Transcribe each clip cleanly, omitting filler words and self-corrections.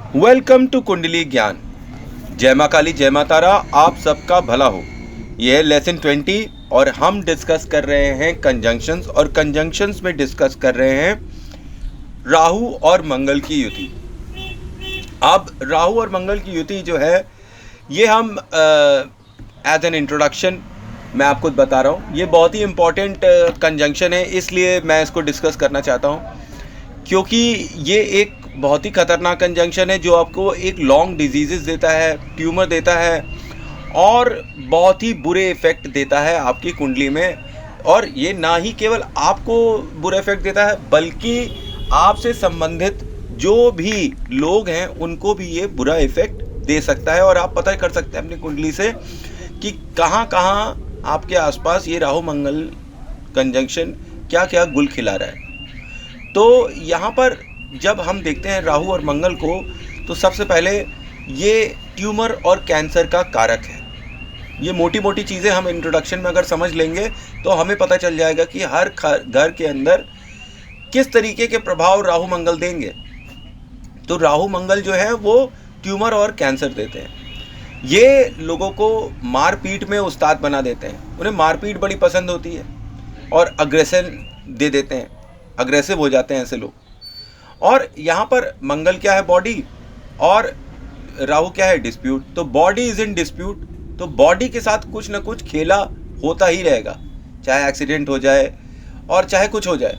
Welcome to कुंडली ज्ञान। जय माँ काली, जय माँ तारा, आप सबका भला हो। यह है लेसन 20 और हम डिस्कस कर रहे हैं कंजंक्शंस, और कंजंक्शंस में डिस्कस कर रहे हैं राहु और मंगल की युति। अब राहु और मंगल की युति जो है ये हम एज एन इंट्रोडक्शन मैं आपको बता रहा हूँ। ये बहुत ही इम्पॉर्टेंट कंजंक्शन है, इसलिए मैं इसको डिस्कस करना चाहता हूँ, क्योंकि ये एक बहुत ही खतरनाक कंजंक्शन है जो आपको एक लॉन्ग डिजीजेस देता है, ट्यूमर देता है और बहुत ही बुरे इफ़ेक्ट देता है आपकी कुंडली में। और ये ना ही केवल आपको बुरा इफ़ेक्ट देता है, बल्कि आपसे संबंधित जो भी लोग हैं उनको भी ये बुरा इफ़ेक्ट दे सकता है। और आप पता कर सकते हैं अपनी कुंडली से कि कहाँ कहाँ आपके आसपास ये राहु मंगल कंजंक्शन क्या क्या गुल खिला रहा है। तो यहाँ पर जब हम देखते हैं राहु और मंगल को, तो सबसे पहले ये ट्यूमर और कैंसर का कारक है। ये मोटी मोटी चीज़ें हम इंट्रोडक्शन में अगर समझ लेंगे तो हमें पता चल जाएगा कि हर घर के अंदर किस तरीके के प्रभाव राहु मंगल देंगे। तो राहु मंगल जो है वो ट्यूमर और कैंसर देते हैं। ये लोगों को मारपीट में उस्ताद बना देते हैं, उन्हें मारपीट बड़ी पसंद होती है और अग्रेशन दे देते हैं, अग्रेसिव हो जाते हैं ऐसे लोग। और यहाँ पर मंगल क्या है? बॉडी, और राहु क्या है? डिस्प्यूट। तो बॉडी इज इन डिस्प्यूट, तो बॉडी के साथ कुछ ना कुछ खेला होता ही रहेगा, चाहे एक्सीडेंट हो जाए और चाहे कुछ हो जाए,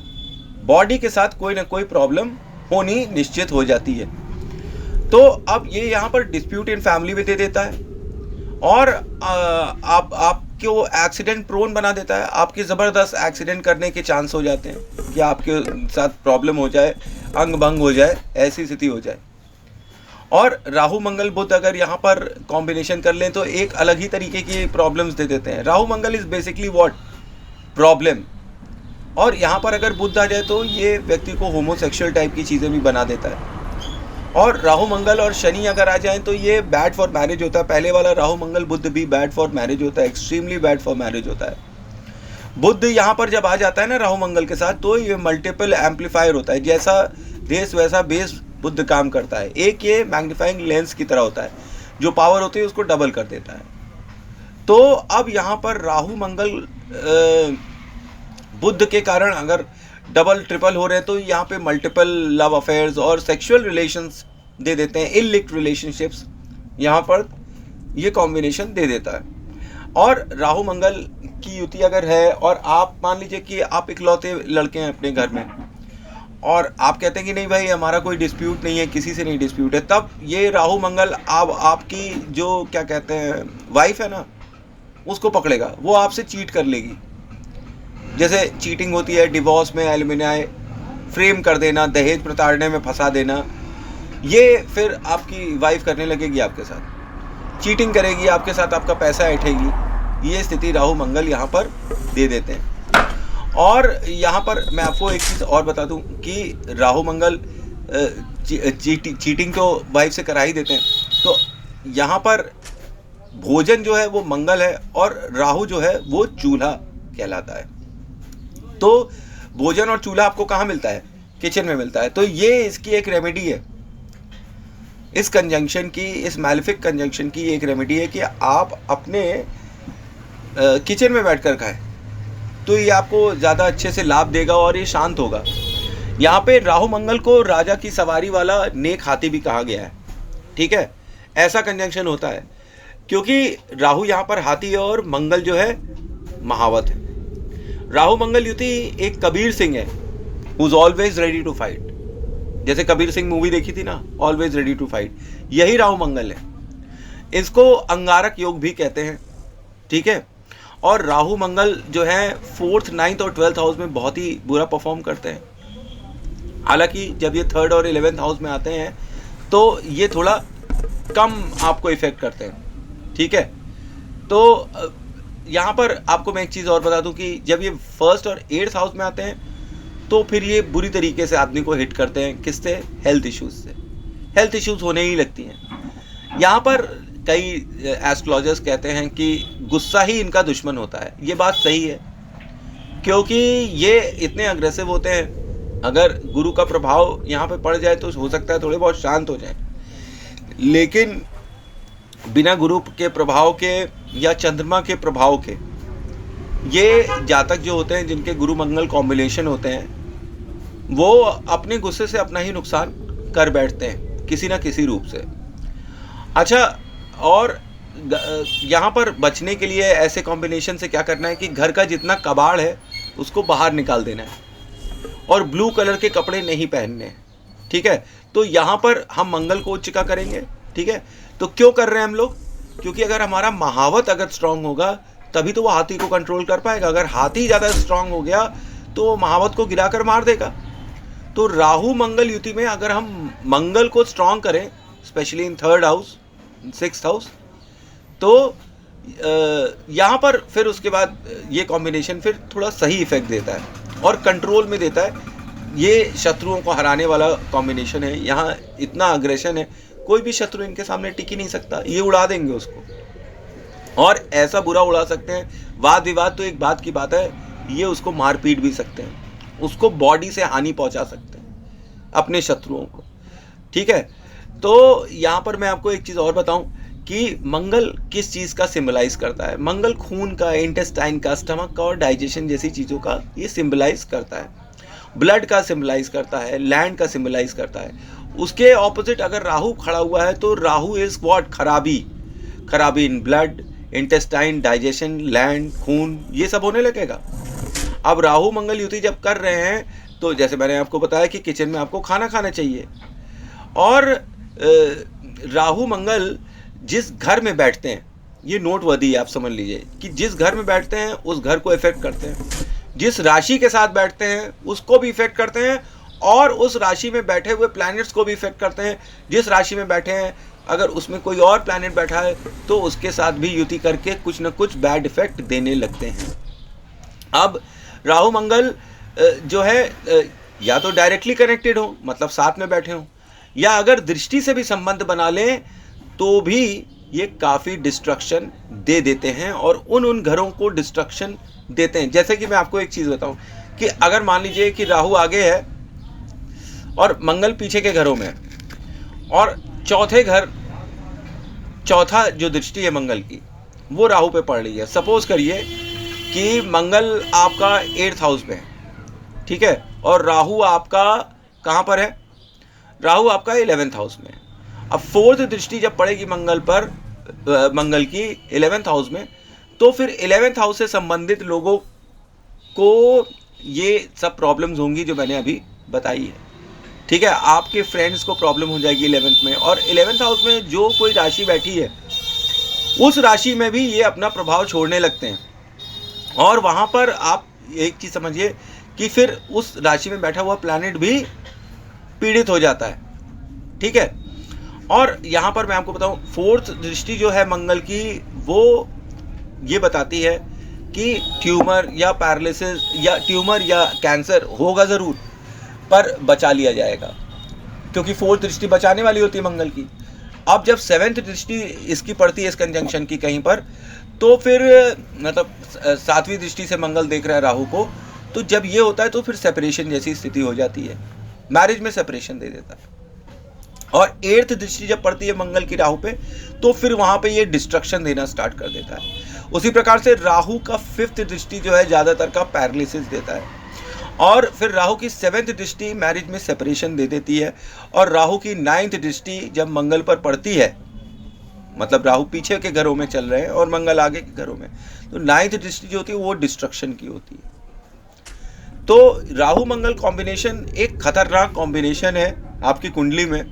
बॉडी के साथ कोई ना कोई प्रॉब्लम होनी निश्चित हो जाती है। तो अब ये यहाँ पर डिस्प्यूट इन फैमिली में दे देता है और आपको एक्सीडेंट प्रोन बना देता है। आपके ज़बरदस्त एक्सीडेंट करने के चांस हो जाते हैं कि आपके साथ प्रॉब्लम हो जाए, अंग भंग हो जाए, ऐसी स्थिति हो जाए। और राहु मंगल बुध अगर यहाँ पर कॉम्बिनेशन कर लें तो एक अलग ही तरीके की प्रॉब्लम्स दे देते हैं। राहु मंगल इज बेसिकली व्हाट? प्रॉब्लम। और यहाँ पर अगर बुध आ जाए तो ये व्यक्ति को होमोसेक्सुअल टाइप की चीज़ें भी बना देता है। और राहु मंगल और शनि अगर आ जाएं तो ये बैड फॉर मैरिज होता है। पहले वाला राहु मंगल बुध भी बैड फॉर मैरिज होता है, एक्सट्रीमली बैड फॉर मैरिज होता है। बुध यहाँ पर जब आ जाता है ना राहु मंगल के साथ, तो ये मल्टीपल एम्पलीफायर होता है। जैसा देश वैसा बेस बुध काम करता है। एक ये मैग्नीफाइंग लेंस की तरह होता है, जो पावर होती है उसको डबल कर देता है। तो अब यहाँ पर राहु मंगल बुध के कारण अगर डबल ट्रिपल हो रहे हैं तो यहाँ पे मल्टीपल लव अफेयर्स और सेक्सुअल रिलेशंस दे देते हैं, इलिक्ट रिलेशनशिप्स यहाँ पर ये कॉम्बिनेशन दे देता है। और राहु मंगल की युति अगर है और आप मान लीजिए कि आप इकलौते लड़के हैं अपने घर में और आप कहते हैं कि नहीं भाई हमारा कोई डिस्प्यूट नहीं है, किसी से नहीं डिस्प्यूट है, तब ये राहु मंगल आपकी जो क्या कहते हैं वाइफ है ना, उसको पकड़ेगा, वो आपसे चीट कर लेगी। जैसे चीटिंग होती है डिवोर्स में, एलुमिनाई, फ्रेम कर देना, दहेज प्रताड़ने में फंसा देना, ये फिर आपकी वाइफ करने लगेगी आपके साथ, चीटिंग करेगी आपके साथ, आपका पैसा ऐंठेगी। ये स्थिति राहु मंगल यहाँ पर दे देते हैं। और यहाँ पर मैं आपको एक चीज़ और बता दूँ कि राहु मंगल चीटिंग तो वाइफ से करा ही देते हैं। तो यहाँ पर भोजन जो है वो मंगल है और राहु जो है वो चूल्हा कहलाता है। तो भोजन और चूल्हा आपको कहाँ मिलता है? किचन में मिलता है। तो ये इसकी एक रेमेडी है, इस कंजंक्शन की, इस मैलेफिक कंजंक्शन की एक रेमेडी है कि आप अपने किचन में बैठकर खाएं, तो ये आपको ज़्यादा अच्छे से लाभ देगा और ये शांत होगा। यहाँ पे राहु मंगल को राजा की सवारी वाला नेक हाथी भी कहा गया है, ठीक है? ऐसा कंजंक्शन होता है क्योंकि राहु यहाँ पर हाथी है और मंगल जो है महावत है। राहु मंगल युति एक कबीर सिंह है, who is always ready to fight. जैसे कबीर सिंह मूवी देखी थी ना, ऑलवेज रेडी टू फाइट, यही राहु मंगल है। इसको अंगारक योग भी कहते हैं, ठीक है? और राहु मंगल जो है 4th, 9th और 12th हाउस में बहुत ही बुरा परफॉर्म करते हैं। हालांकि जब ये 3rd और 11th हाउस में आते हैं तो ये थोड़ा कम आपको इफेक्ट करते हैं, ठीक है? तो यहाँ पर आपको मैं एक चीज़ और बता दूं कि जब ये 1st और 8th हाउस में आते हैं तो फिर ये बुरी तरीके से आदमी को हिट करते हैं। किससे? हेल्थ इश्यूज से। हेल्थ इश्यूज होने ही लगती हैं। यहाँ पर कई एस्ट्रोलॉजर्स कहते हैं कि गुस्सा ही इनका दुश्मन होता है। ये बात सही है, क्योंकि ये इतने अग्रेसिव होते हैं। अगर गुरु का प्रभाव यहाँ पे पड़ जाए तो हो सकता है थोड़े बहुत शांत हो जाए, लेकिन बिना गुरु के प्रभाव के या चंद्रमा के प्रभाव के ये जातक जो होते हैं, जिनके गुरु मंगल कॉम्बिनेशन होते हैं, वो अपने गुस्से से अपना ही नुकसान कर बैठते हैं किसी ना किसी रूप से। अच्छा, और यहाँ पर बचने के लिए ऐसे कॉम्बिनेशन से क्या करना है कि घर का जितना कबाड़ है उसको बाहर निकाल देना है और ब्लू कलर के कपड़े नहीं पहनने हैं। ठीक है, तो यहाँ पर हम मंगल को उच्च का करेंगे। ठीक है, तो क्यों कर रहे हैं हम लोग? क्योंकि अगर हमारा महावत अगर स्ट्रांग होगा तभी तो वो हाथी को कंट्रोल कर पाएगा। अगर हाथी ज़्यादा स्ट्रांग हो गया तो वो महावत को गिराकर मार देगा। तो राहु मंगल युति में अगर हम मंगल को स्ट्रांग करें, specially in 3rd house, 6th house, तो यहाँ पर फिर उसके बाद ये कॉम्बिनेशन फिर थोड़ा सही इफेक्ट देता है और कंट्रोल में देता है। ये शत्रुओं को हराने वाला कॉम्बिनेशन है। यहाँ इतना अग्रेशन है, कोई भी शत्रु इनके सामने टिक ही नहीं सकता, ये उड़ा देंगे उसको, और ऐसा बुरा उड़ा सकते हैं। वाद विवाद तो एक बात की बात है, ये उसको मार पीट भी सकते हैं, उसको बॉडी से हानि पहुंचा सकते हैं अपने शत्रुओं को। ठीक है, तो यहाँ पर मैं आपको एक चीज़ और बताऊं कि मंगल किस चीज़ का सिंबलाइज करता है। मंगल खून का, इंटेस्टाइन का, स्टमक का और डाइजेशन जैसी चीज़ों का ये सिंबलाइज करता है। ब्लड का सिंबलाइज करता है, लैंड का सिंबलाइज करता है। उसके ऑपोजिट अगर राहु खड़ा हुआ है तो राहु इज व्हाट? खराबी। खराबी in blood, intestine, digestion, land, खून, ये सब होने लगेगा। अब राहु मंगल युति जब कर रहे हैं तो जैसे मैंने आपको बताया कि किचन में आपको खाना खाना चाहिए, और राहु मंगल जिस घर में बैठते हैं, ये नोटवर्दी है, आप समझ लीजिए कि जिस घर में बैठते हैं उस घर को इफेक्ट करते हैं, जिस राशि के साथ बैठते हैं उसको भी इफेक्ट करते हैं, और उस राशि में बैठे हुए प्लैनेट्स को भी इफेक्ट करते हैं। जिस राशि में बैठे हैं अगर उसमें कोई और प्लैनेट बैठा है तो उसके साथ भी युति करके कुछ न कुछ बैड इफेक्ट देने लगते हैं। अब राहु मंगल जो है या तो डायरेक्टली कनेक्टेड हो, मतलब साथ में बैठे हो, या अगर दृष्टि से भी संबंध बना लें तो भी ये काफ़ी डिस्ट्रक्शन दे देते हैं और उन घरों को डिस्ट्रक्शन देते हैं। जैसे कि मैं आपको एक चीज़ बताऊं कि अगर मान लीजिए कि राहु आगे है और मंगल पीछे के घरों में है, और चौथा जो दृष्टि है मंगल की वो राहु पे पड़ रही है। सपोज करिए कि मंगल आपका 8th हाउस में है, ठीक है, और राहु आपका कहाँ पर है? राहु आपका 11th हाउस में है। अब 4th दृष्टि जब पड़ेगी मंगल पर, मंगल की 11th हाउस में, तो फिर 11th हाउस से संबंधित लोगों को ये सब प्रॉब्लम्स होंगी जो मैंने अभी बताई है। ठीक है, आपके फ्रेंड्स को प्रॉब्लम हो जाएगी 11th में, और 11th हाउस में जो कोई राशि बैठी है उस राशि में भी ये अपना प्रभाव छोड़ने लगते हैं, और वहाँ पर आप एक चीज़ समझिए कि फिर उस राशि में बैठा हुआ प्लैनेट भी पीड़ित हो जाता है। ठीक है, और यहाँ पर मैं आपको बताऊँ 4th दृष्टि जो है मंगल की वो ये बताती है कि ट्यूमर या पैरालिसिस या ट्यूमर या कैंसर होगा ज़रूर, पर बचा लिया जाएगा, क्योंकि 4th दृष्टि बचाने वाली होती है मंगल की। अब जब 7th दृष्टि इसकी पड़ती है इस कंजंक्शन की कहीं पर, तो फिर मतलब 7वीं दृष्टि से मंगल देख रहा है राहु को, तो जब ये होता है तो फिर सेपरेशन जैसी स्थिति हो जाती है, मैरिज में सेपरेशन दे देता है। और 8th दृष्टि जब पड़ती है मंगल की राहु पे, तो फिर वहाँ पे ये डिस्ट्रक्शन देना स्टार्ट कर देता है। उसी प्रकार से राहु का 5th दृष्टि जो है ज़्यादातर का पैरालिसिस देता है, और फिर राहु की 7th दृष्टि मैरिज में सेपरेशन दे देती है, और राहु की 9th दृष्टि जब मंगल पर पड़ती है, मतलब राहु पीछे के घरों में चल रहे हैं और मंगल आगे के घरों में, तो 9th दृष्टि जो होती है वो डिस्ट्रक्शन की होती है। तो राहु मंगल कॉम्बिनेशन एक खतरनाक कॉम्बिनेशन है आपकी कुंडली में,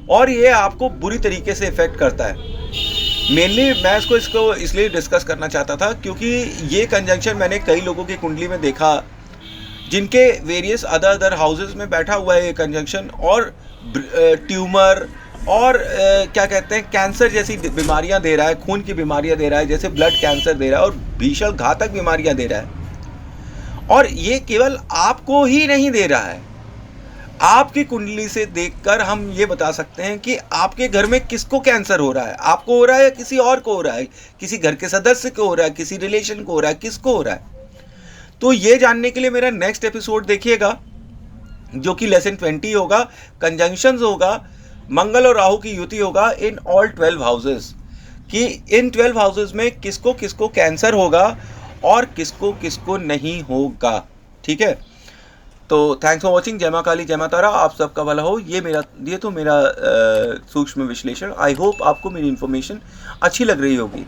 और ये आपको बुरी तरीके से इफेक्ट करता है। मेनली मैं इसको इसलिए डिस्कस करना चाहता था क्योंकि ये कंजंक्शन मैंने कई लोगों की कुंडली में देखा जिनके वेरियस अदर हाउसेस में बैठा हुआ है ये कंजंक्शन, और ट्यूमर और क्या कहते हैं कैंसर जैसी बीमारियां दे रहा है, खून की बीमारियां दे रहा है, जैसे ब्लड कैंसर दे रहा है, और भीषण घातक बीमारियां दे रहा है। और ये केवल आपको ही नहीं दे रहा है, आपकी कुंडली से देखकर हम ये बता सकते हैं कि आपके घर में किसको कैंसर हो रहा है, आपको हो रहा है या किसी और को हो रहा है, किसी घर के सदस्य को हो रहा है, किसी रिलेशन को हो रहा है, किसको हो रहा है। तो ये जानने के लिए मेरा नेक्स्ट एपिसोड देखिएगा जो कि लेसन 20 होगा, कंजंक्शंस होगा, मंगल और राहु की युति होगा इन ऑल 12 हाउसेस, कि इन 12 हाउसेस में किसको किसको कैंसर होगा और किसको किसको नहीं होगा। ठीक है, तो थैंक्स फॉर वॉचिंग। जय मां काली जय मां तारा, आप सबका भला हो। ये तो मेरा सूक्ष्म विश्लेषण। आई होप आपको मेरी इन्फॉर्मेशन अच्छी लग रही होगी।